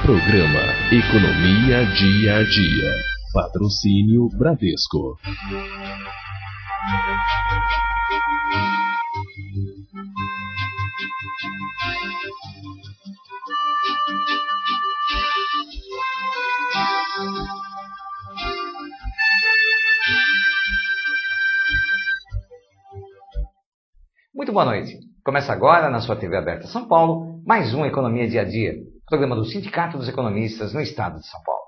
Programa Economia Dia a Dia. Patrocínio Bradesco. Muito boa noite. Começa agora na sua TV aberta São Paulo, mais um Economia Dia a Dia, programa do Sindicato dos Economistas no estado de São Paulo.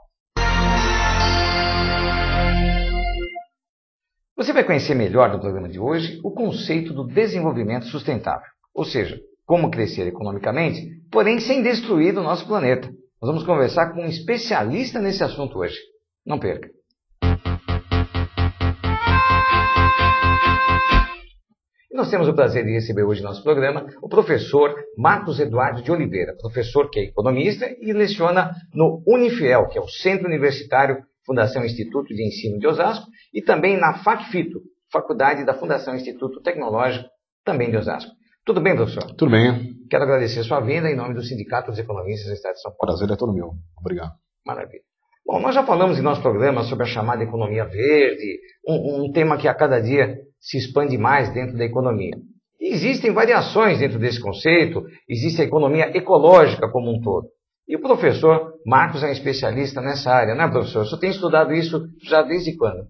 Você vai conhecer melhor no programa de hoje o conceito do desenvolvimento sustentável, ou seja, como crescer economicamente, porém sem destruir o nosso planeta. Nós vamos conversar com um especialista nesse assunto hoje. Não perca. E nós temos o prazer de receber hoje no nosso programa o professor Marcos Eduardo de Oliveira, professor que é economista e leciona no Unifiel, que é o Centro Universitário Fundação Instituto de Ensino de Osasco, e também na FACFITO, Faculdade da Fundação Instituto Tecnológico, também de Osasco. Tudo bem, professor? Tudo bem. Quero agradecer a sua vinda em nome do Sindicato dos Economistas do Estado de São Paulo. Prazer é todo meu. Obrigado. Maravilha. Bom, nós já falamos em nosso programa sobre a chamada economia verde, um tema que a cada dia se expande mais dentro da economia. E existem variações dentro desse conceito, existe a economia ecológica como um todo. E o professor Marcos é um especialista nessa área, não é, professor? O senhor tem estudado isso já desde quando?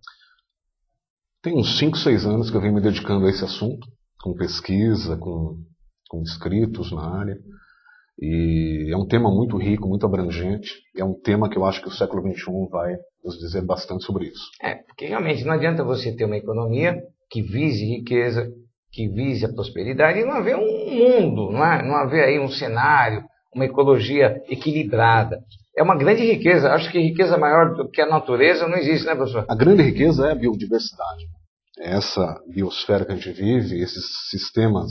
Tem uns 5, 6 anos que eu venho me dedicando a esse assunto, com pesquisa, com escritos na área. E é um tema muito rico, muito abrangente. É um tema que eu acho que o século XXI vai nos dizer bastante sobre isso. Porque realmente não adianta você ter uma economia que vise riqueza, que vise a prosperidade, e não haver um mundo, não haver aí um cenário, uma ecologia equilibrada. É uma grande riqueza. Acho que riqueza maior do que a natureza não existe, né, professor? A grande riqueza é a biodiversidade. É essa biosfera que a gente vive, esses sistemas,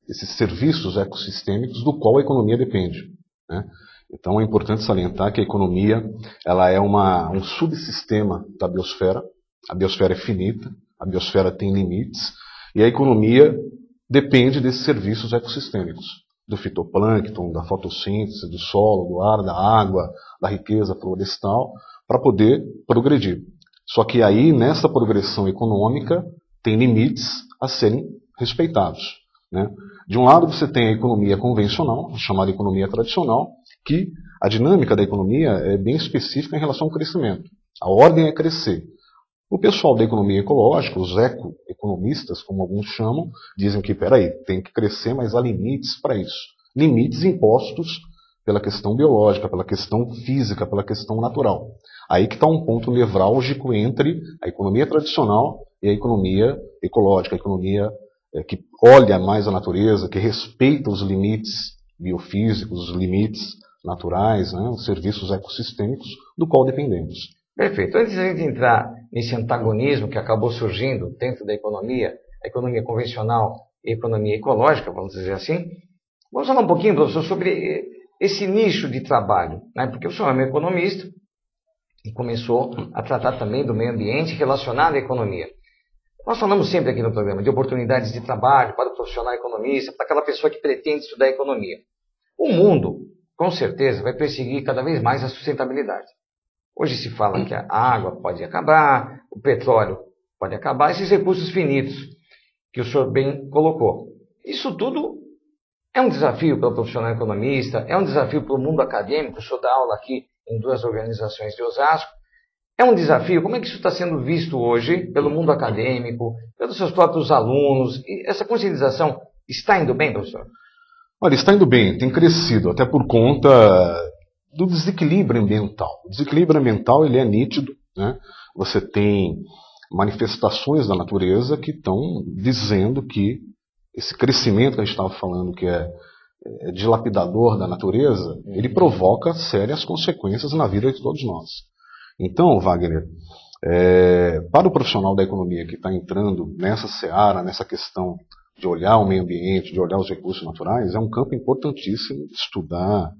esses serviços ecossistêmicos do qual a economia depende, né? Então é importante salientar que a economia ela é um subsistema da biosfera. A biosfera é finita, a biosfera tem limites, e a economia depende desses serviços ecossistêmicos, do fitoplâncton, da fotossíntese, do solo, do ar, da água, da riqueza florestal, para poder progredir. Só que aí, nessa progressão econômica, tem limites a serem respeitados, né? De um lado você tem a economia convencional, a chamada economia tradicional, que a dinâmica da economia é bem específica em relação ao crescimento. A ordem é crescer. O pessoal da economia ecológica, os ecoeconomistas, como alguns chamam, dizem que, tem que crescer, mas há limites para isso. Limites impostos pela questão biológica, pela questão física, pela questão natural. Aí que está um ponto nevrálgico entre a economia tradicional e a economia ecológica, a economia que olha mais a natureza, que respeita os limites biofísicos, os limites naturais, né, os serviços ecossistêmicos do qual dependemos. Perfeito. Antes de a gente entrar nesse antagonismo que acabou surgindo dentro da economia, a economia convencional e a economia ecológica, vamos dizer assim, vamos falar um pouquinho, professor, sobre esse nicho de trabalho, né? Porque o senhor é um economista e começou a tratar também do meio ambiente relacionado à economia. Nós falamos sempre aqui no programa de oportunidades de trabalho para o profissional economista, para aquela pessoa que pretende estudar economia. O mundo, com certeza, vai perseguir cada vez mais a sustentabilidade. Hoje se fala que a água pode acabar, o petróleo pode acabar, esses recursos finitos que o senhor bem colocou. Isso tudo é um desafio para o profissional economista, é um desafio para o mundo acadêmico. O senhor dá aula aqui em 2 organizações de Osasco. É um desafio. Como é que isso está sendo visto hoje pelo mundo acadêmico, pelos seus próprios alunos? E essa conscientização está indo bem, professor? Olha, está indo bem, tem crescido, até por conta do desequilíbrio ambiental. O desequilíbrio ambiental ele é nítido, né? Você tem manifestações da natureza que estão dizendo que esse crescimento que a gente estava falando, que é dilapidador da natureza, ele provoca sérias consequências na vida de todos nós. Então, Wagner, para o profissional da economia que está entrando nessa seara, nessa questão de olhar o meio ambiente, de olhar os recursos naturais, é um campo importantíssimo de estudar,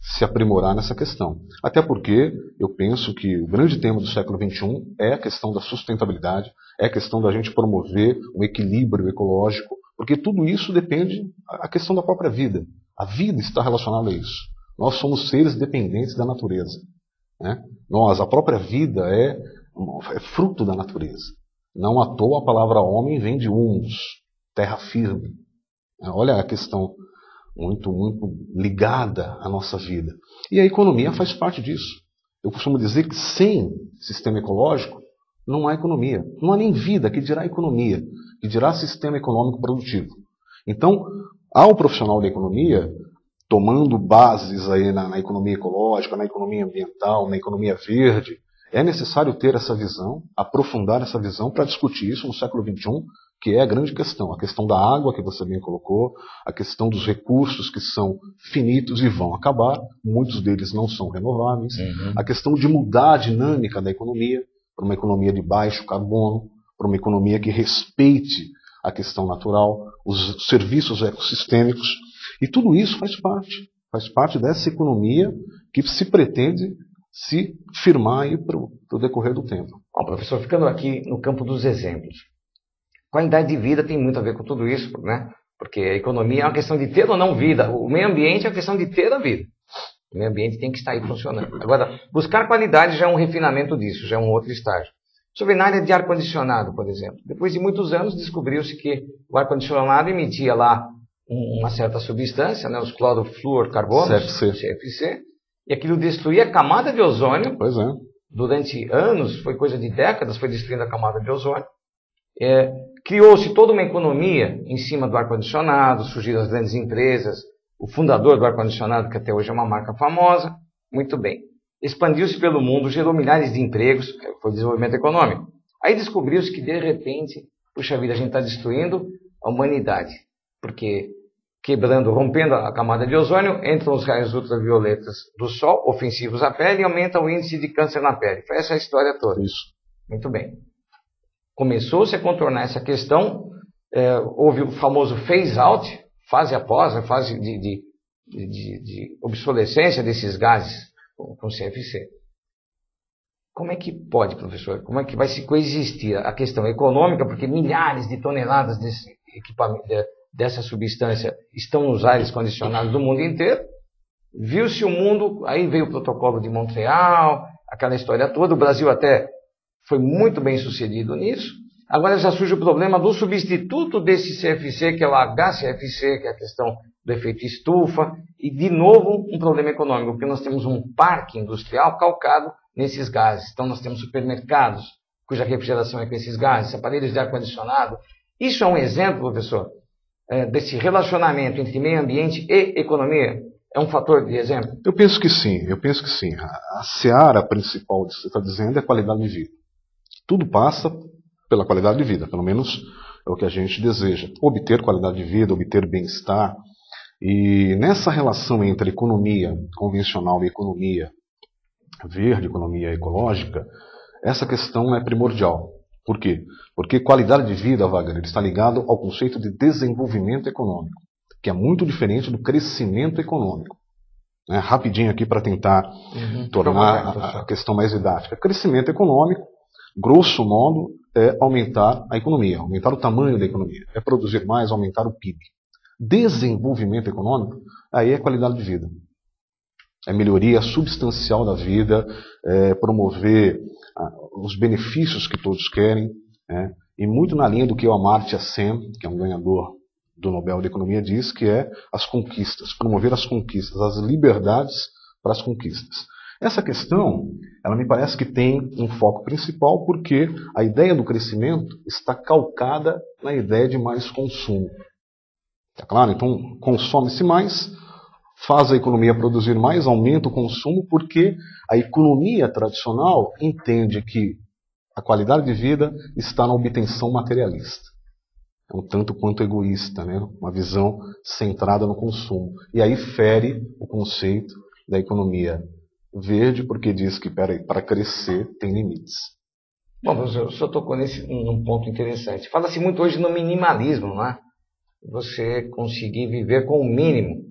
se aprimorar nessa questão. Até porque eu penso que o grande tema do século XXI é a questão da sustentabilidade, é a questão da gente promover um equilíbrio ecológico, porque tudo isso depende da questão da própria vida. A vida está relacionada a isso. Nós somos seres dependentes da natureza. Né? A própria vida é fruto da natureza. Não à toa a palavra homem vem de humus, terra firme. Olha a questão muito ligada à nossa vida. E a economia faz parte disso. Eu costumo dizer que sem sistema ecológico não há economia. Não há nem vida, que dirá economia, que dirá sistema econômico produtivo. Então, ao profissional da economia, tomando bases aí na economia ecológica, na economia ambiental, na economia verde, é necessário ter essa visão, aprofundar essa visão para discutir isso no século XXI, que é a grande questão. A questão da água, que você bem colocou, a questão dos recursos que são finitos e vão acabar, muitos deles não são renováveis, a questão de mudar a dinâmica da economia para uma economia de baixo carbono, para uma economia que respeite a questão natural, os serviços ecossistêmicos, e tudo isso faz parte dessa economia que se pretende se firmar aí para o decorrer do tempo. Bom, professor, ficando aqui no campo dos exemplos, qualidade de vida tem muito a ver com tudo isso, né? Porque a economia é uma questão de ter ou não vida, o meio ambiente é uma questão de ter a vida. O meio ambiente tem que estar aí funcionando. Agora, buscar qualidade já é um refinamento disso, já é um outro estágio. Sobre na área de ar-condicionado, por exemplo. Depois de muitos anos, descobriu-se que o ar-condicionado emitia lá uma certa substância, né, os clorofluorcarbonos, CFC, e aquilo destruía a camada de ozônio. Pois é. Durante anos, foi coisa de décadas, foi destruindo a camada de ozônio. Criou-se toda uma economia em cima do ar-condicionado, surgiram as grandes empresas, o fundador do ar-condicionado, que até hoje é uma marca famosa, muito bem. Expandiu-se pelo mundo, gerou milhares de empregos, foi desenvolvimento econômico. Aí descobriu-se que, de repente, puxa vida, a gente está destruindo a humanidade, porque rompendo a camada de ozônio, entram os raios ultravioletas do Sol, ofensivos à pele, e aumenta o índice de câncer na pele. Foi essa a história toda. Isso. Muito bem. Começou-se a contornar essa questão, houve o famoso phase-out, fase após, a fase de obsolescência desses gases com CFC. Como é que pode, professor? Como é que vai se coexistir a questão econômica, porque milhares de toneladas desse equipamento, dessa substância estão nos ares condicionados do mundo inteiro? Viu-se o mundo, aí veio o protocolo de Montreal, aquela história toda, o Brasil até foi muito bem sucedido nisso. Agora já surge o problema do substituto desse CFC, que é o HCFC, que é a questão do efeito estufa, e de novo um problema econômico, porque nós temos um parque industrial calcado nesses gases. Então nós temos supermercados cuja refrigeração é com esses gases, aparelhos de ar-condicionado. Isso é um exemplo, professor, desse relacionamento entre meio ambiente e economia? É um fator de exemplo? Eu penso que sim. A seara principal que você está dizendo é qualidade de vida. Tudo passa pela qualidade de vida, pelo menos é o que a gente deseja. Obter qualidade de vida, obter bem-estar. E nessa relação entre economia convencional e economia verde, economia ecológica, essa questão é primordial. Por quê? Porque qualidade de vida, Wagner, está ligado ao conceito de desenvolvimento econômico, que é muito diferente do crescimento econômico. Rapidinho aqui para tentar tornar a questão mais didática. Crescimento econômico, grosso modo, é aumentar a economia, aumentar o tamanho da economia, é produzir mais, aumentar o PIB. Desenvolvimento econômico, aí é qualidade de vida. É melhoria substancial da vida, é promover os benefícios que todos querem, e muito na linha do que o Amartya Sen, que é um ganhador do Nobel de Economia, diz, que é as conquistas, promover as conquistas, as liberdades para as conquistas. Essa questão, ela me parece que tem um foco principal porque a ideia do crescimento está calcada na ideia de mais consumo. Tá claro? Então, consome-se mais, faz a economia produzir mais, aumenta o consumo, porque a economia tradicional entende que a qualidade de vida está na obtenção materialista. É um tanto quanto egoísta, né? Uma visão centrada no consumo. E aí fere o conceito da economia verde, porque diz que para crescer tem limites. Bom, professor, o senhor tocou num ponto interessante. Fala-se muito hoje no minimalismo, não é? Você conseguir viver com o mínimo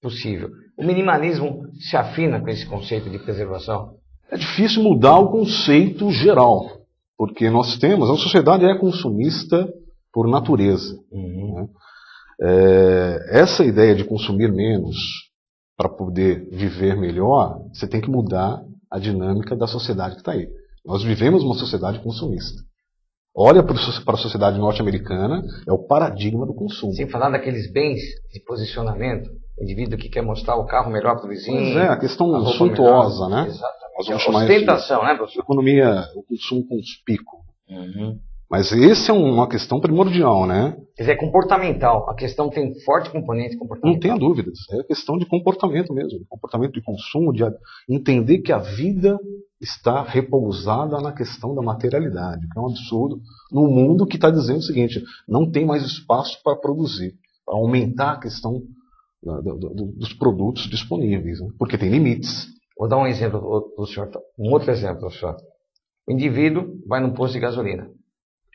possível. O minimalismo se afina com esse conceito de preservação? É difícil mudar o conceito geral, porque nós temos, a sociedade é consumista por natureza. Né? Essa ideia de consumir menos para poder viver melhor, você tem que mudar a dinâmica da sociedade que está aí. Nós vivemos uma sociedade consumista. Olha para a sociedade norte-americana, é o paradigma do consumo. Sem falar daqueles bens de posicionamento, o indivíduo que quer mostrar o carro melhor para o vizinho. Pois é, a questão suntuosa, né? Exatamente. Nós vamos chamar ostentação, isso, né, professor? Economia, o consumo conspícuo. Uhum. Mas esse é uma questão primordial, né? Quer dizer, é comportamental. A questão tem forte componente comportamental. Não tenha dúvidas. É questão de comportamento mesmo. Comportamento de consumo, de entender que a vida está repousada na questão da materialidade, que é um absurdo no mundo que está dizendo o seguinte: não tem mais espaço para produzir, para aumentar a questão dos produtos disponíveis, né? Porque tem limites. Vou dar um exemplo para o senhor. Um outro exemplo, professor. O indivíduo vai num posto de gasolina.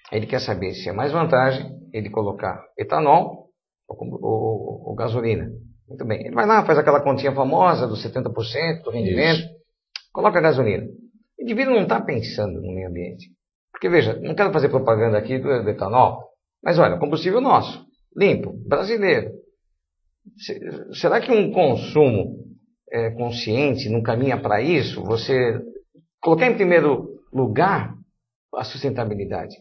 Ele quer saber se é mais vantagem ele colocar etanol ou gasolina. Muito bem. Ele vai lá, faz aquela continha famosa dos 70% do rendimento, coloca a gasolina. O indivíduo não está pensando no meio ambiente. Porque, veja, não quero fazer propaganda aqui do etanol, mas olha, combustível nosso, limpo, brasileiro. Será que um consumo consciente não caminha para isso? Você colocar em primeiro lugar a sustentabilidade.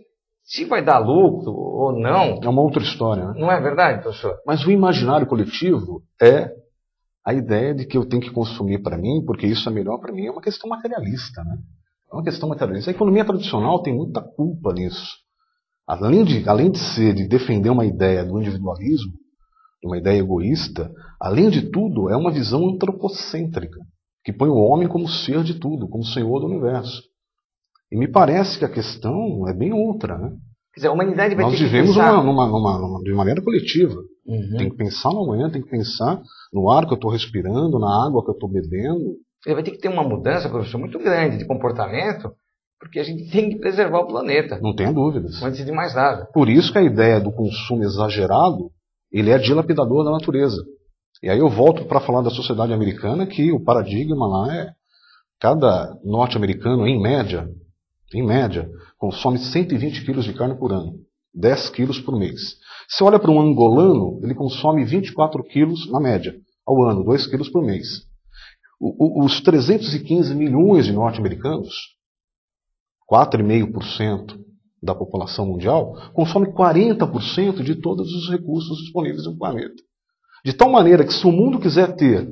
Se vai dar lucro ou não... É uma outra história, né? Não é verdade, professor? Mas o imaginário coletivo é a ideia de que eu tenho que consumir para mim, porque isso é melhor para mim. É uma questão materialista, né? É uma questão materialista. A economia tradicional tem muita culpa nisso. Além de defender uma ideia do individualismo, uma ideia egoísta, além de tudo, é uma visão antropocêntrica, que põe o homem como ser de tudo, como senhor do universo. E me parece que a questão é bem outra, né? Quer dizer, a humanidade vai Nós ter que vivemos pensar... de maneira coletiva. Uhum. Tem que pensar no amanhã, tem que pensar no ar que eu estou respirando, na água que eu estou bebendo. Ele vai ter que ter uma mudança, professor, muito grande de comportamento, porque a gente tem que preservar o planeta. Não tenha dúvidas. Antes de mais nada. Por isso que a ideia do consumo exagerado, ele é dilapidador da natureza. E aí eu volto para falar da sociedade americana, que o paradigma lá é cada norte-americano, em média, consome 120 quilos de carne por ano, 10 quilos por mês. Se olha para um angolano, ele consome 24 quilos na média, ao ano, 2 quilos por mês. Os 315 milhões de norte-americanos, 4,5% da população mundial, consome 40% de todos os recursos disponíveis no planeta. De tal maneira que se o mundo quiser ter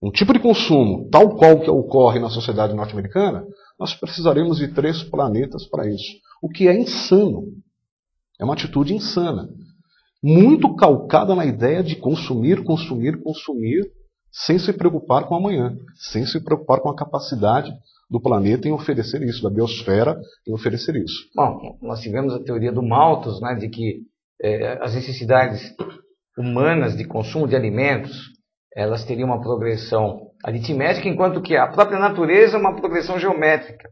um tipo de consumo tal qual que ocorre na sociedade norte-americana, nós precisaremos de 3 planetas para isso. O que é insano. É uma atitude insana. Muito calcada na ideia de consumir, sem se preocupar com o amanhã, sem se preocupar com a capacidade do planeta em oferecer isso, da biosfera em oferecer isso. Bom, nós tivemos a teoria do Malthus, né, de que as necessidades humanas de consumo de alimentos, elas teriam uma progressão aritmética, enquanto que a própria natureza é uma progressão geométrica.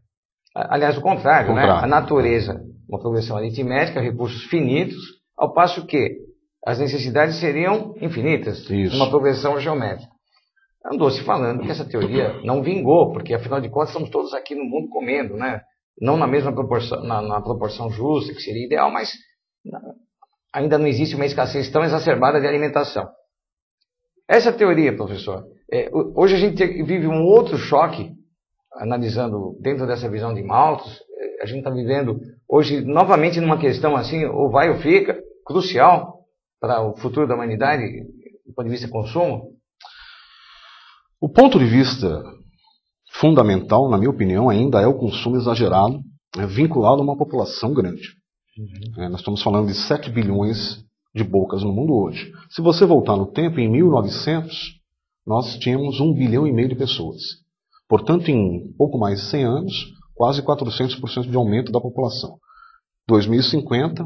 Aliás, o contrário, né? A natureza, uma progressão aritmética, recursos finitos, ao passo que as necessidades seriam infinitas, uma progressão geométrica. Andou-se falando que essa teoria não vingou, porque afinal de contas estamos todos aqui no mundo comendo, né? Não na mesma proporção, na proporção justa, que seria ideal, mas ainda não existe uma escassez tão exacerbada de alimentação. Essa teoria, professor, hoje a gente vive um outro choque, analisando dentro dessa visão de Malthus. A gente está vivendo hoje novamente numa questão assim, ou vai ou fica, crucial para o futuro da humanidade, do ponto de vista de consumo. O ponto de vista fundamental, na minha opinião, ainda é o consumo exagerado, vinculado a uma população grande. Nós estamos falando de 7 bilhões de bocas no mundo hoje. Se você voltar no tempo, em 1900, nós tínhamos 1,5 bilhão de pessoas. Portanto, em pouco mais de 100 anos, quase 400% de aumento da população. 2050,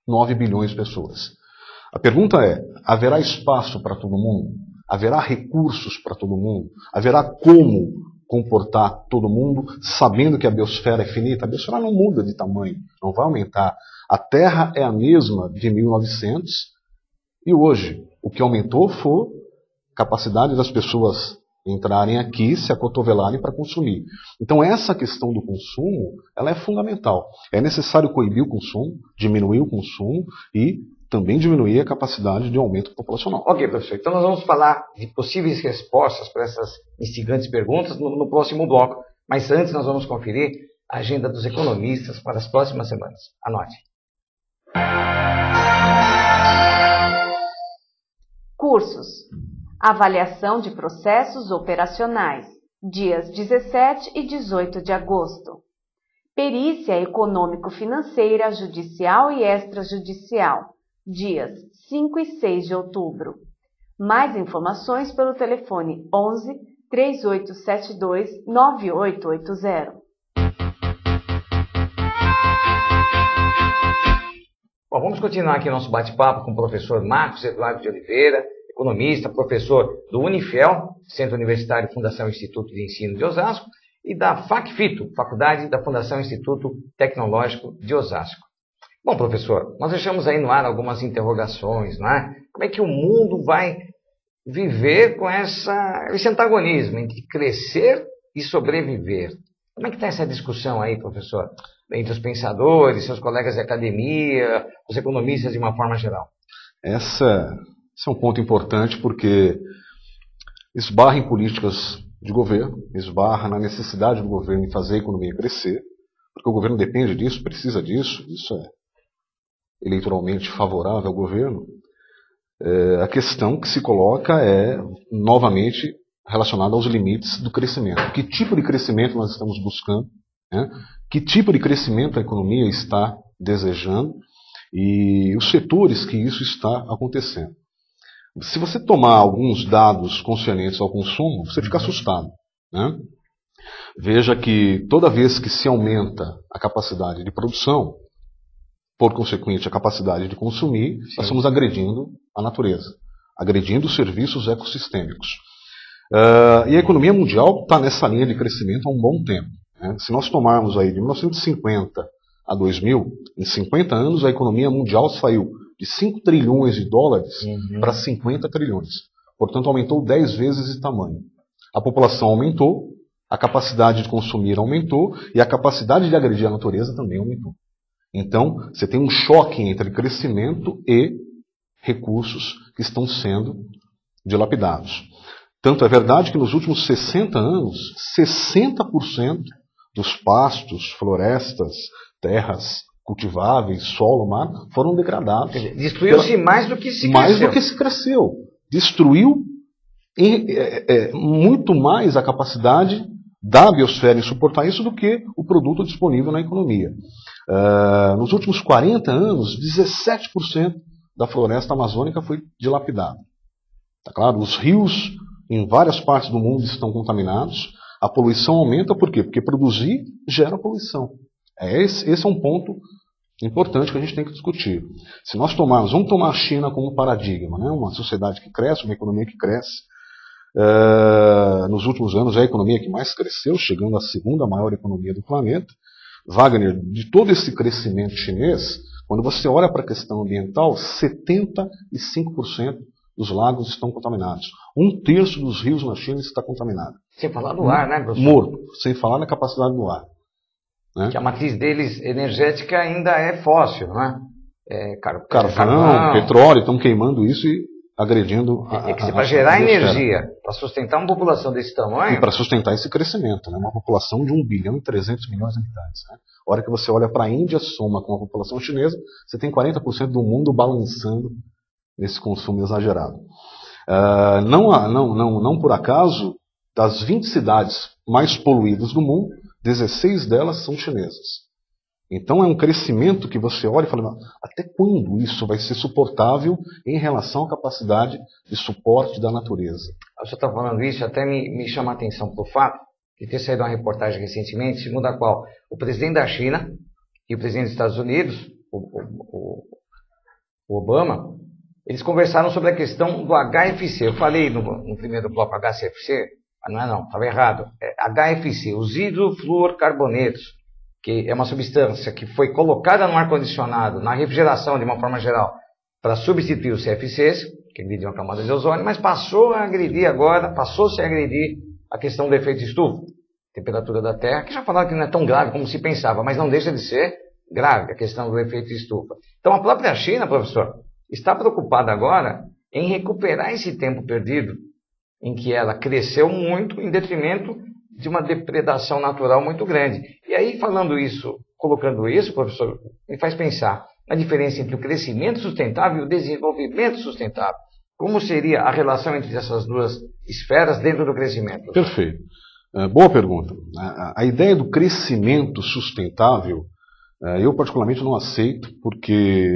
9 bilhões de pessoas. A pergunta é, haverá espaço para todo mundo? Haverá recursos para todo mundo? Haverá como comportar todo mundo, sabendo que a biosfera é finita? A biosfera não muda de tamanho, não vai aumentar. A Terra é a mesma de 1900 e hoje. O que aumentou foi a capacidade das pessoas entrarem aqui, se acotovelarem para consumir. Então essa questão do consumo, ela é fundamental. É necessário coibir o consumo, diminuir o consumo e também diminuir a capacidade de aumento populacional. Ok, professor. Então nós vamos falar de possíveis respostas para essas instigantes perguntas no próximo bloco. Mas antes nós vamos conferir a agenda dos economistas para as próximas semanas. Anote. Cursos. Avaliação de processos operacionais. Dias 17 e 18 de agosto. Perícia econômico-financeira, judicial e extrajudicial. Dias 5 e 6 de outubro. Mais informações pelo telefone 11 3872 9880. Bom, vamos continuar aqui nosso bate-papo com o professor Marcos Eduardo de Oliveira, economista, professor do Unifel, Centro Universitário Fundação Instituto de Ensino de Osasco, e da FACFITO, Faculdade da Fundação Instituto Tecnológico de Osasco. Bom, professor, nós deixamos aí no ar algumas interrogações, não é? Como é que o mundo vai viver com esse antagonismo entre crescer e sobreviver? Como é que está essa discussão aí, professor? Entre os pensadores, seus colegas de academia, os economistas de uma forma geral. Esse é um ponto importante porque esbarra em políticas de governo, esbarra na necessidade do governo em fazer a economia crescer, porque o governo depende disso, precisa disso, isso é eleitoralmente favorável ao governo. A questão que se coloca é, novamente, relacionada aos limites do crescimento. Que tipo de crescimento nós estamos buscando? Né? Que tipo de crescimento a economia está desejando? E os setores que isso está acontecendo. Se você tomar alguns dados concernentes ao consumo, você fica assustado. Né? Veja que toda vez que se aumenta a capacidade de produção, por consequente a capacidade de consumir, sim, nós estamos agredindo a natureza, agredindo os serviços ecossistêmicos. E a economia mundial está nessa linha de crescimento há um bom tempo. Né? Se nós tomarmos aí de 1950 a 2000, em 50 anos a economia mundial saiu de 5 trilhões de dólares para 50 trilhões. Portanto, aumentou 10 vezes de tamanho. A população aumentou, a capacidade de consumir aumentou e a capacidade de agredir a natureza também aumentou. Então, você tem um choque entre crescimento e recursos que estão sendo dilapidados. Tanto é verdade que nos últimos 60 anos, 60% dos pastos, florestas, terras cultiváveis, solo, mar, foram degradados. Destruiu-se mais do que se cresceu. Mais do que se cresceu. Destruiu muito mais a capacidade da biosfera em suportar isso do que o produto disponível na economia. Nos últimos 40 anos, 17% da floresta amazônica foi dilapidada. Tá claro? Os rios em várias partes do mundo estão contaminados. A poluição aumenta por quê? Porque produzir gera poluição. Esse é um ponto importante que a gente tem que discutir. Se nós vamos tomar a China como paradigma, né? Uma sociedade que cresce, uma economia que cresce. Nos últimos anos é a economia que mais cresceu, chegando à segunda maior economia do planeta. Wagner, de todo esse crescimento chinês, quando você olha para a questão ambiental, 75% dos lagos estão contaminados. 1/3 dos rios na China está contaminado. Sem falar do ar, né, professor? Morto, sem falar na capacidade do ar. Né? Que a matriz deles energética ainda é fóssil, né? Carvão, petróleo, estão queimando isso e agredindo para gerar energia, para sustentar uma população desse tamanho... E para sustentar esse crescimento, né? Uma população de 1 bilhão e 300 milhões de habitantes. Né? A hora que você olha para a Índia, soma com a população chinesa, você tem 40% do mundo balançando nesse consumo exagerado. Não por acaso, das 20 cidades mais poluídas do mundo, 16 delas são chinesas. Então é um crescimento que você olha e fala, até quando isso vai ser suportável em relação à capacidade de suporte da natureza? O senhor está falando isso, até me chama a atenção por fato de ter saído uma reportagem recentemente, segundo a qual o presidente da China e o presidente dos Estados Unidos, o Obama, eles conversaram sobre a questão do HFC. Eu falei no primeiro bloco HCFC, mas não, estava errado. É HFC, os hidrofluorcarbonetos, que é uma substância que foi colocada no ar-condicionado, na refrigeração de uma forma geral, para substituir os CFCs, que agrediam a camada de ozônio, mas passou-se a agredir a questão do efeito estufa, temperatura da Terra, que já falaram que não é tão grave como se pensava, mas não deixa de ser grave a questão do efeito estufa. Então a própria China, professor, está preocupada agora em recuperar esse tempo perdido, em que ela cresceu muito em detrimento de uma depredação natural muito grande. E aí, falando isso, colocando isso, professor, me faz pensar na diferença entre o crescimento sustentável e o desenvolvimento sustentável. Como seria a relação entre essas duas esferas dentro do crescimento? Perfeito. Boa pergunta. A ideia do crescimento sustentável, eu particularmente não aceito, porque,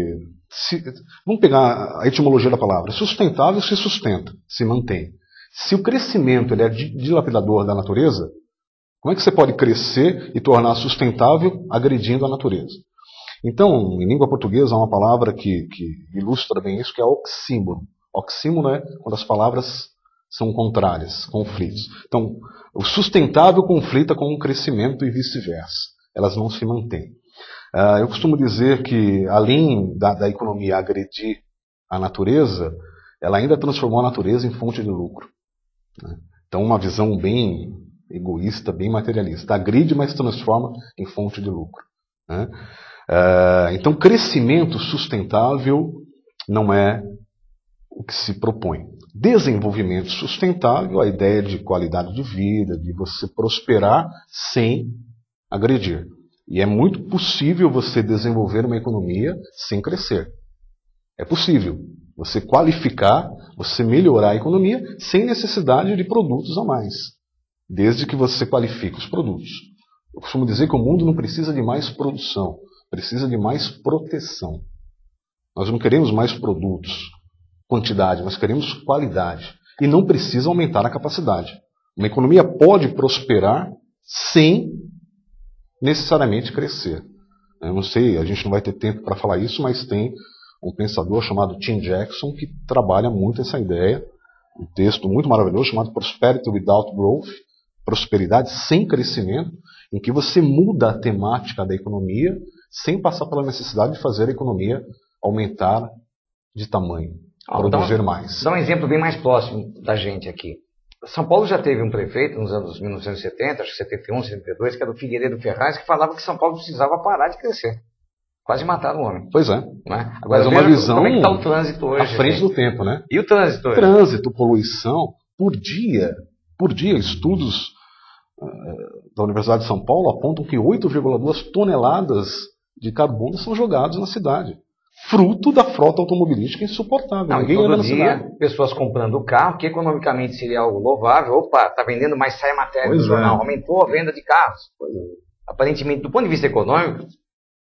vamos pegar a etimologia da palavra, sustentável se sustenta, se mantém. Se o crescimento ele é dilapidador da natureza, como é que você pode crescer e tornar sustentável agredindo a natureza? Então, em língua portuguesa, há uma palavra que ilustra bem isso, que é oxímoron. Oxímoron é quando as palavras são contrárias, conflitos. Então, o sustentável conflita com o crescimento e vice-versa. Elas não se mantêm. Eu costumo dizer que, além da economia agredir a natureza, ela ainda transformou a natureza em fonte de lucro. Então, uma visão bem egoísta, bem materialista. Agride, mas transforma em fonte de lucro. Então, crescimento sustentável não é o que se propõe. Desenvolvimento sustentável, a ideia de qualidade de vida, de você prosperar sem agredir. E é muito possível você desenvolver uma economia sem crescer. É possível você qualificar, você melhorar a economia sem necessidade de produtos a mais, desde que você qualifique os produtos. Eu costumo dizer que o mundo não precisa de mais produção, precisa de mais proteção. Nós não queremos mais produtos, quantidade, nós queremos qualidade. E não precisa aumentar a capacidade. Uma economia pode prosperar sem necessariamente crescer. Eu não sei, a gente não vai ter tempo para falar isso, mas tem um pensador chamado Tim Jackson que trabalha muito essa ideia. Um texto muito maravilhoso chamado Prosperity Without Growth, prosperidade sem crescimento, em que você muda a temática da economia sem passar pela necessidade de fazer a economia aumentar de tamanho, produzir mais. Dá um exemplo bem mais próximo da gente aqui. São Paulo já teve um prefeito nos anos 1970, acho que 71, 72, que era o Figueiredo Ferraz, que falava que São Paulo precisava parar de crescer. Quase mataram o homem. Pois é. Não é? Agora, mas é uma visão como é que está o trânsito hoje, à frente do tempo, né? E o trânsito hoje? Trânsito, poluição, por dia, estudos da Universidade de São Paulo apontam que 8,2 toneladas de carbono são jogados na cidade. Fruto da frota automobilística insuportável. Não, ninguém anda na cidade. Pessoas comprando carro, que economicamente seria algo louvável. Opa, está vendendo, mas sai a matéria do jornal. Aumentou a venda de carros. Aparentemente, do ponto de vista econômico,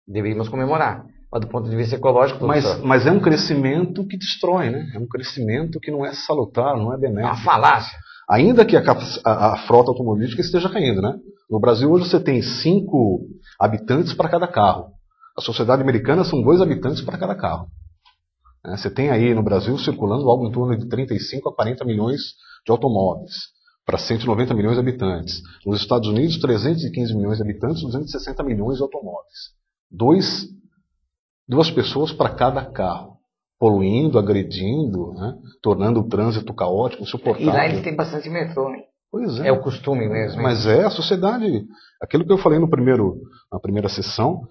deveríamos comemorar. Mas do ponto de vista ecológico... Mas é um crescimento que destrói, né? É um crescimento que não é salutar, não é benéfico. É uma falácia. Ainda que a frota automobilística esteja caindo, né? No Brasil hoje você tem 5 habitantes para cada carro. A sociedade americana são 2 habitantes para cada carro. Você tem aí no Brasil circulando algo em torno de 35 a 40 milhões de automóveis para 190 milhões de habitantes. Nos Estados Unidos, 315 milhões de habitantes, 260 milhões de automóveis. 2 pessoas para cada carro. Poluindo, agredindo, né? Tornando o trânsito caótico, insuportável. E lá eles têm bastante metrô, né? Pois é. É o costume mesmo. Mas a sociedade, aquilo que eu falei na primeira sessão,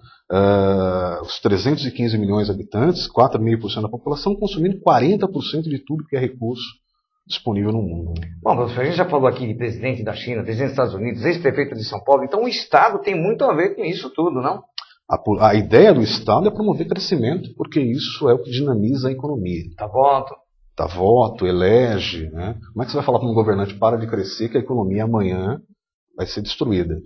os 315 milhões de habitantes, 4,5% da população, consumindo 40% de tudo que é recurso disponível no mundo. Bom, professor, a gente já falou aqui de presidente da China, presidente dos Estados Unidos, ex-prefeito de São Paulo, então o Estado tem muito a ver com isso tudo, não? A ideia do Estado é promover crescimento, porque isso é o que dinamiza a economia. Dá voto, elege. Né? Como é que você vai falar para um governante para de crescer que a economia amanhã vai ser destruída?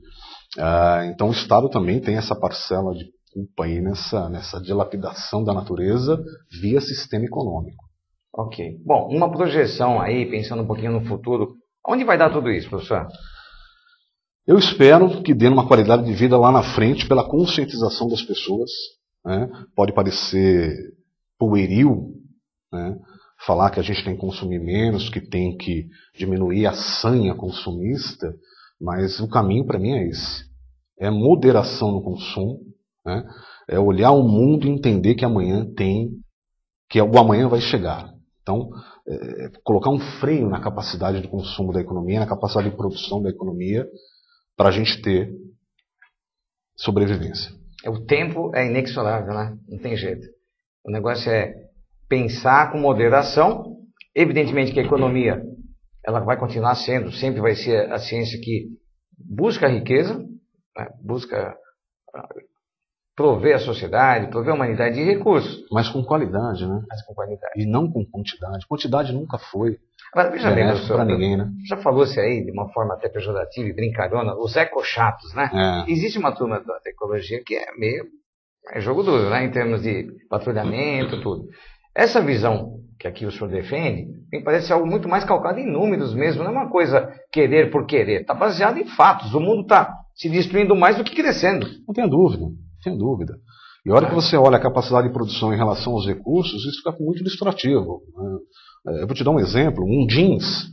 Então o Estado também tem essa parcela de culpa aí nessa dilapidação da natureza via sistema econômico. Ok. Bom, uma projeção aí, pensando um pouquinho no futuro, onde vai dar tudo isso, professor? Eu espero que dê uma qualidade de vida lá na frente pela conscientização das pessoas. Né? Pode parecer pueril, né? Falar que a gente tem que consumir menos, que tem que diminuir a sanha consumista, mas o caminho para mim é esse. É moderação no consumo, né? É olhar o mundo e entender que o amanhã vai chegar. Então, colocar um freio na capacidade de consumo da economia, na capacidade de produção da economia, para a gente ter sobrevivência. O tempo é inexorável, né? Não tem jeito. O negócio é pensar com moderação. Evidentemente que a economia ela vai continuar sendo, sempre vai ser a ciência que busca a riqueza, né? Busca prover a sociedade, prover a humanidade de recursos. Mas com qualidade, né? Mas com qualidade. E não com quantidade. Quantidade nunca foi Mas veja bem, professor, para ninguém, né? já falou-se aí de uma forma até pejorativa e brincalhona, os ecochatos, né? Existe uma turma da ecologia que é meio jogo duro, né? Em termos de patrulhamento, tudo. Essa visão que aqui o senhor defende, me parece algo muito mais calcado em números mesmo, não é uma coisa querer por querer, está baseado em fatos. O mundo está se destruindo mais do que crescendo. Não tenha dúvida, não tenha dúvida. E a hora que você olha a capacidade de produção em relação aos recursos, isso fica muito ilustrativo. Eu vou te dar um exemplo. Um jeans,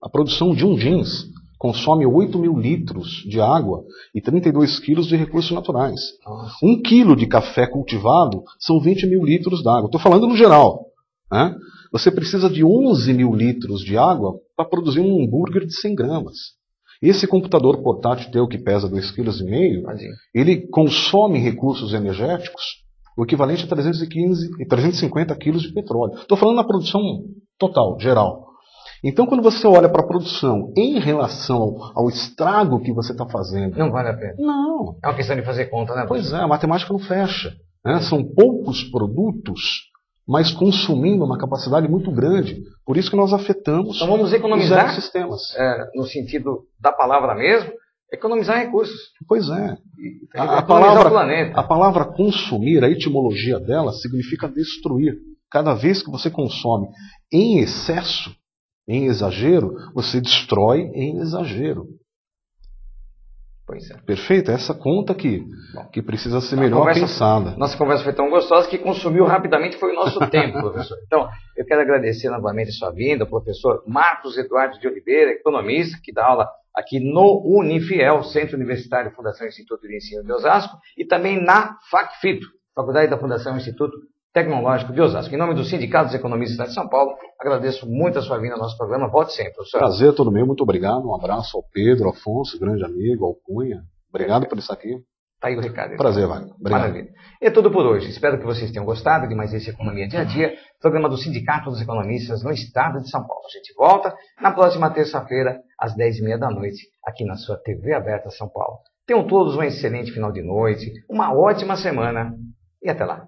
a produção de um jeans consome 8.000 litros de água e 32 quilos de recursos naturais. Nossa. 1 quilo de café cultivado são 20.000 litros de água. Estou falando no geral. Né? Você precisa de 11.000 litros de água para produzir um hambúrguer de 100 gramas. Esse computador portátil teu que pesa 2,5 kg, ele consome recursos energéticos o equivalente a 350 quilos de petróleo. Estou falando na produção total, geral. Então, quando você olha para a produção em relação ao estrago que você está fazendo... Não vale a pena. Não. É uma questão de fazer conta, né? Pois é, a matemática não fecha. Né? São poucos produtos, mas consumindo uma capacidade muito grande. Por isso que nós afetamos então vamos economizar os ecossistemas. No sentido da palavra mesmo, economizar recursos. Pois é. A palavra consumir, a etimologia dela, significa destruir. Cada vez que você consome em excesso, em exagero, você destrói em exagero. Pois é. Perfeito? É essa conta que precisa ser melhor pensada. Nossa conversa foi tão gostosa que consumiu rapidamente foi o nosso tempo, professor. Então, eu quero agradecer novamente a sua vinda, o professor Marcos Eduardo de Oliveira, economista, que dá aula aqui no Unifiel, Centro Universitário Fundação Instituto de Ensino de Osasco, e também na FACFITO, Faculdade da Fundação Instituto Tecnológico de Osasco. Em nome do Sindicato dos Economistas de São Paulo, agradeço muito a sua vinda ao nosso programa. Volte sempre, professor. Prazer, todo meu. Muito obrigado. Um abraço ao Pedro, ao Afonso, grande amigo, ao Cunha. Obrigado por estar aqui. Tá aí o recado. Prazer, Wagner. Obrigado. Maravilha. É tudo por hoje. Espero que vocês tenham gostado de mais esse Economia Dia a Dia, programa do Sindicato dos Economistas no Estado de São Paulo. A gente volta na próxima terça-feira, às 10h30 da noite, aqui na sua TV Aberta São Paulo. Tenham todos um excelente final de noite, uma ótima semana e até lá.